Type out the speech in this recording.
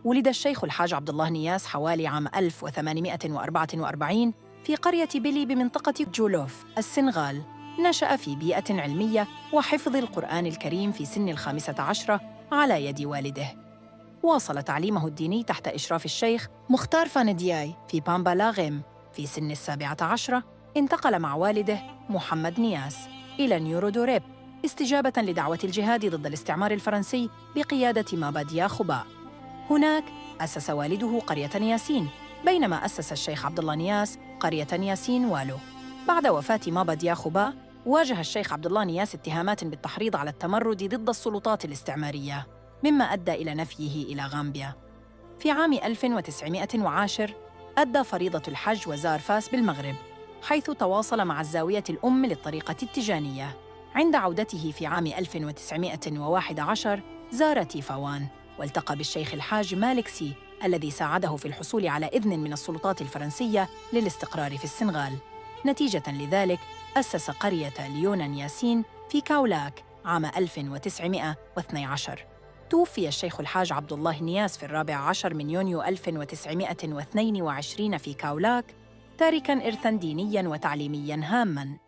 ولد الشيخ الحاج عبد الله نياس حوالي عام 1844 في قرية بيلي بمنطقة جولوف، السنغال. نشأ في بيئة علمية وحفظ القرآن الكريم في سن 15 على يد والده. واصل تعليمه الديني تحت إشراف الشيخ مختار فاندياي في بامبالاغيم. في سن 17 انتقل مع والده محمد نياس إلى نيورودوريب استجابة لدعوة الجهاد ضد الاستعمار الفرنسي بقيادة مابا دياخوبا. هناك أسس والده قرية ياسين، بينما أسس الشيخ عبد الله نياس قرية ياسين والو. بعد وفاة مابا دياخوبا واجه الشيخ عبد الله نياس اتهامات بالتحريض على التمرد ضد السلطات الاستعمارية، مما أدى إلى نفيه إلى غامبيا. في عام 1910 أدى فريضة الحج وزار فاس بالمغرب، حيث تواصل مع الزاوية الأم للطريقة التيجانية. عند عودته في عام 1911 زار تيفاوان والتقى بالشيخ الحاج مالك سي الذي ساعده في الحصول على إذن من السلطات الفرنسية للاستقرار في السنغال. نتيجة لذلك أسس قرية ليونان ياسين في كاولاك عام 1912. توفي الشيخ الحاج عبد الله نياس في 14 من يونيو 1922 في كاولاك، تاركاً إرثاً دينياً وتعليمياً هاماً.